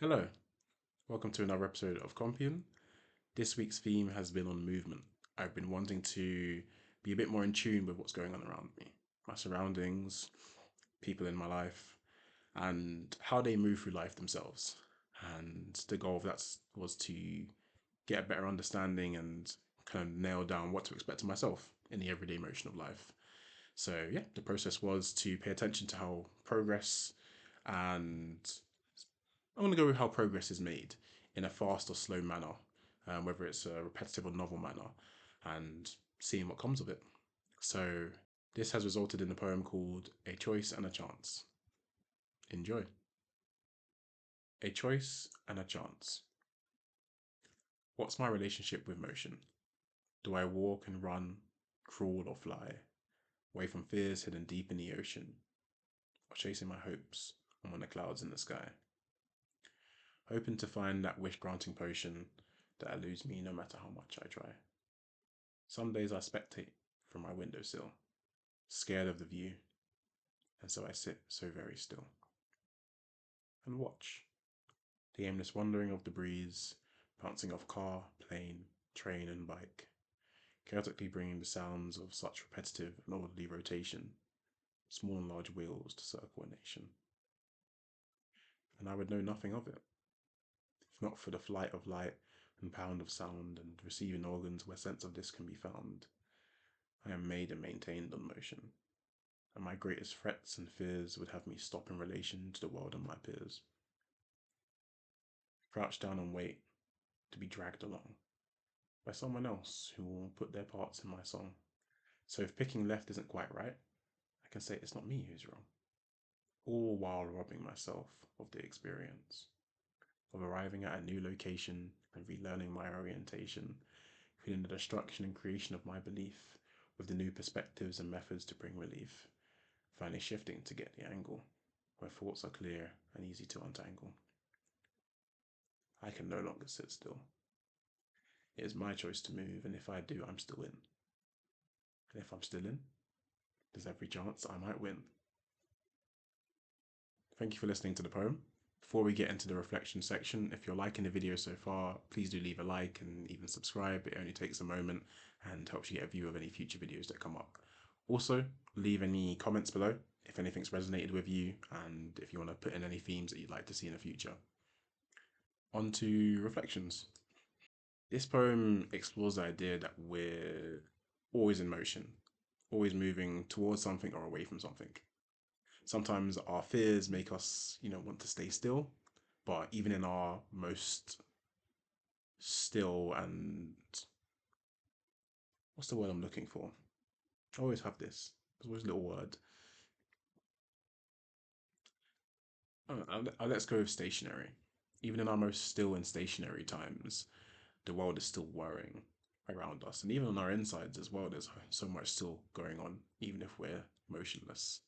Hello, welcome to another episode of Compion. This week's theme has been on movement. I've been wanting to be a bit more in tune with what's going on around me, my surroundings, people in my life, and how they move through life themselves. And the goal of that was to get a better understanding and kind of nail down what to expect of myself in the everyday motion of life. So, yeah, the process was to pay attention to how progress and I want to go with how progress is made in a fast or slow manner, whether it's a repetitive or novel manner, and seeing what comes of it. So, this has resulted in a poem called A Choice and a Chance. Enjoy. A choice and a chance. What's my relationship with motion? Do I walk and run, crawl or fly, away from fears hidden deep in the ocean, or chasing my hopes among the clouds in the sky? Hoping to find that wish granting potion that eludes me no matter how much I try. Some days I spectate from my windowsill, scared of the view, and so I sit so very still and watch the aimless wandering of the breeze, bouncing off car, plane, train, and bike, chaotically bringing the sounds of such repetitive and orderly rotation, small and large wheels to circle a nation. And I would know nothing of it, if not for the flight of light and pound of sound and receiving organs where sense of this can be found. I am made and maintained on motion, and my greatest threats and fears would have me stop in relation to the world and my peers. Crouch down and wait to be dragged along by someone else who will put their parts in my song. So if picking left isn't quite right, I can say it's not me who's wrong. All while robbing myself of the experience of arriving at a new location and relearning my orientation, feeling the destruction and creation of my belief with the new perspectives and methods to bring relief, finally shifting to get the angle where thoughts are clear and easy to untangle. I can no longer sit still. It is my choice to move, and if I do, I'm still in. And if I'm still in, there's every chance I might win. Thank you for listening to the poem. Before we get into the reflection section, if you're liking the video so far, please do leave a like and even subscribe. It only takes a moment and helps you get a view of any future videos that come up. Also, leave any comments below if anything's resonated with you and if you want to put in any themes that you'd like to see in the future. On to reflections. This poem explores the idea that we're always in motion, always moving towards something or away from something. Sometimes our fears make us, want to stay still, but even in our most still and what's the word I'm looking for? I always have this. There's always a little word. Let's go with stationary. Even in our most still and stationary times, the world is still whirring around us. And even on our insides as well, there's so much still going on, even if we're motionless.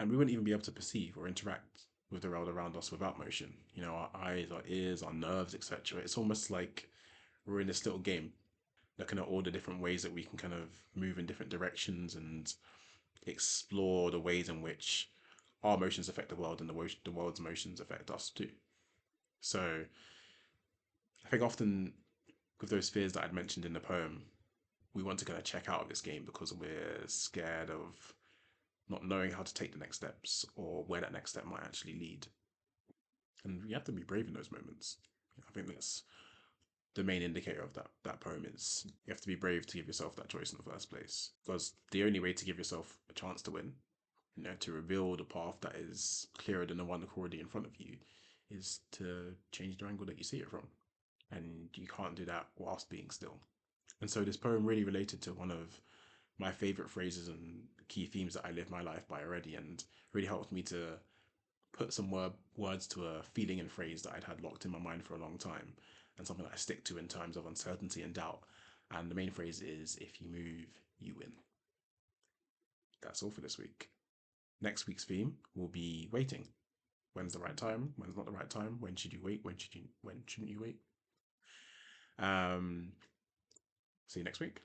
And we wouldn't even be able to perceive or interact with the world around us without motion. Our eyes, our ears, our nerves, etc. It's almost like we're in this little game, looking at all the different ways that we can kind of move in different directions and explore the ways in which our emotions affect the world and the world's emotions affect us too. So I think often with those fears that I'd mentioned in the poem, we want to kind of check out of this game because we're scared of not knowing how to take the next steps or where that next step might actually lead. And you have to be brave in those moments. I think that's the main indicator of that poem is you have to be brave to give yourself that choice in the first place. Because the only way to give yourself a chance to win, to reveal the path that is clearer than the one that's already in front of you, is to change the angle that you see it from. And you can't do that whilst being still. And so this poem really related to one of my favorite phrases and key themes that I live my life by already, and really helped me to put some words to a feeling and phrase that I'd had locked in my mind for a long time, and something that I stick to in times of uncertainty and doubt. And the main phrase is, if you move, you win. That's all for this week. Next week's theme will be waiting. When's the right time? When's not the right time? When should you wait? When shouldn't you wait? See you next week.